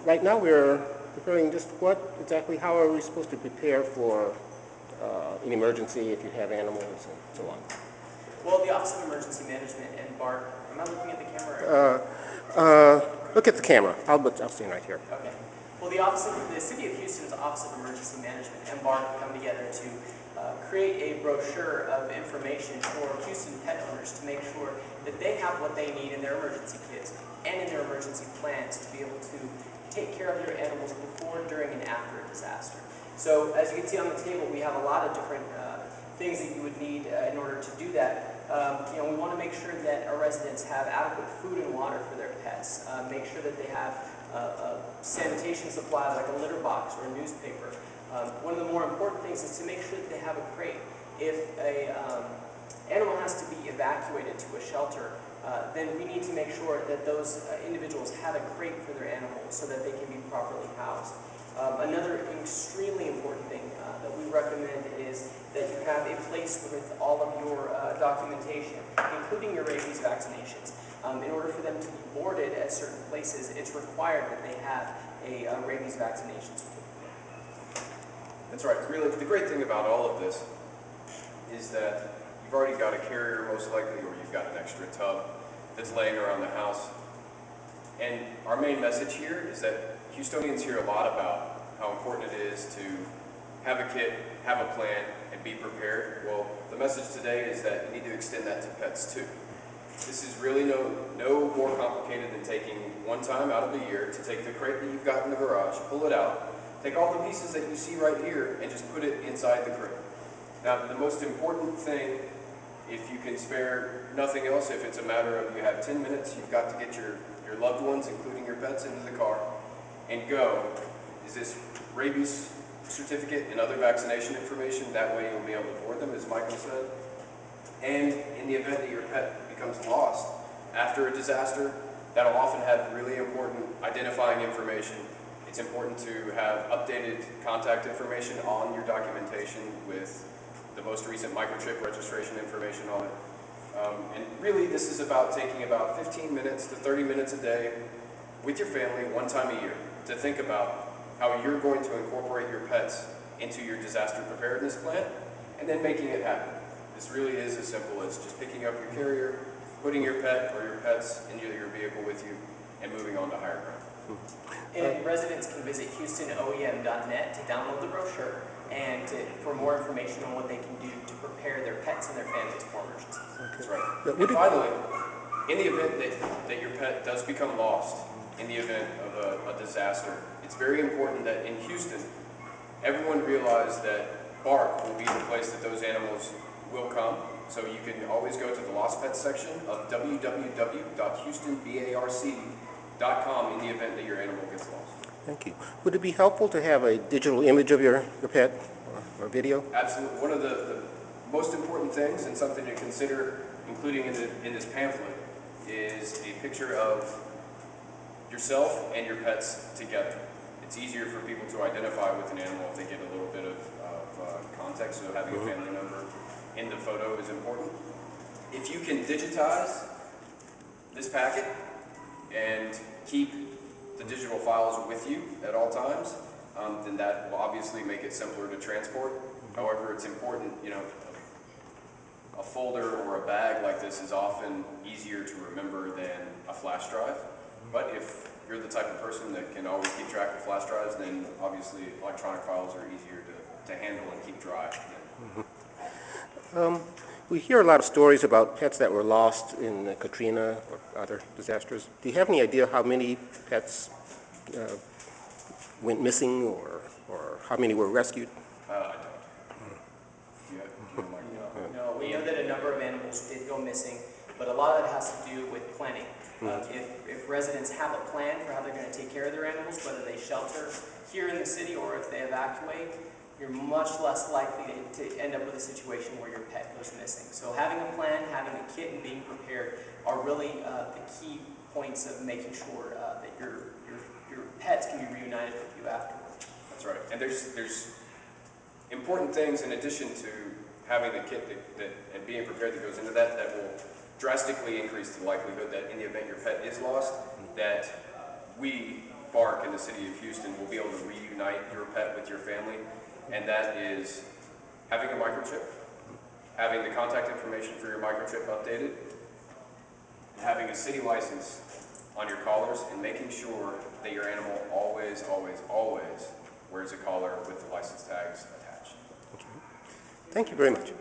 right now we're preparing just how are we supposed to prepare for an emergency if you have animals and so on? Well, the Office of Emergency Management and B.A.R.C, am I looking at the camera? Look at the camera. I'll stand right here. Okay. Well, the City of Houston's Office of Emergency Management and B.A.R.C come together to create a brochure of information for Houston pet owners to make sure that they have what they need in their emergency kits and in their emergency plans to be able to take care of their animals before, during, and after a disaster. So, as you can see on the table, we have a lot of different things that you would need in order to do that. We want to make sure that our residents have adequate food and water for their pets. Make sure that they have sanitation supplies like a litter box or a newspaper. One of the more important things is to make sure that they have a crate. If an animal has to be evacuated to a shelter, then we need to make sure that those individuals have a crate for their animals so that they can be properly housed. Another extremely important thing that we recommend is that you have a place with all of your documentation, including your rabies vaccinations. In order for them to be boarded at certain places, it's required that they have a rabies vaccination certificate. That's right. Really, the great thing about all of this is that you've already got a carrier most likely, or you've got an extra tub that's laying around the house. And our main message here is that Houstonians hear a lot about how important it is to have a kit, have a plan, and be prepared. Well, the message today is that you need to extend that to pets too. This is really no more complicated than taking one time out of the year to take the crate that you've got in the garage, pull it out, take all the pieces that you see right here, and just put it inside the crate. Now, the most important thing, if you can spare nothing else, if it's a matter of you have 10 minutes, you've got to get your loved ones, including your pets, into the car and go, is this rabies certificate and other vaccination information. That way you'll be able to board them, as Michael said. And in the event that your pet becomes lost after a disaster, that'll often have really important identifying information. It's important to have updated contact information on your documentation with the most recent microchip registration information on it. And really, this is about taking about 15 minutes to 30 minutes a day with your family one time a year to think about how you're going to incorporate your pets into your disaster preparedness plan and then making it happen. This really is as simple as just picking up your carrier, putting your pet or your pets into your vehicle with you, and moving on to higher ground. And residents can visit HoustonOEM.net to download the brochure and for more information on what they can do to prepare their pets and their families for emergencies. That's right. And finally, in the event that your pet does become lost in the event of a disaster, it's very important that in Houston, everyone realize that B.A.R.C will be the place that those animals will come. So you can always go to the Lost Pets section of www.houstonbarc.com in the event that your animal gets lost. Thank you. Would it be helpful to have a digital image of your pet or video? Absolutely. One of the most important things, and something to consider including in this pamphlet, is a picture of yourself and your pets together. It's easier for people to identify with an animal if they get a little bit of context, so having a family member in the photo is important. If you can digitize this packet and keep the digital files with you at all times, then that will obviously make it simpler to transport. However, it's important, a folder or a bag like this is often easier to remember than a flash drive. But if you're the type of person that can always keep track of flash drives, then obviously electronic files are easier to handle and keep dry. We hear a lot of stories about pets that were lost in Katrina or other disasters. Do you have any idea how many pets went missing or how many were rescued? I don't. No, we know that a number of animals did go missing, but a lot of it has to do with planning. If residents have a plan for how they're going to take care of their animals, whether they shelter here in the city or if they evacuate, you're much less likely to end up with a situation where your pet goes missing. So having a plan, having a kit, and being prepared are really the key points of making sure that your pets can be reunited with you afterwards. That's right. And there's important things in addition to having the kit and being prepared that goes into that will drastically increase the likelihood that in the event your pet is lost, that we, B.A.R.C in the city of Houston will be able to reunite your pet with your family, and that is having a microchip, having the contact information for your microchip updated, and having a city license on your collars, and making sure that your animal always, always, always wears a collar with the license tags attached. Thank you very much.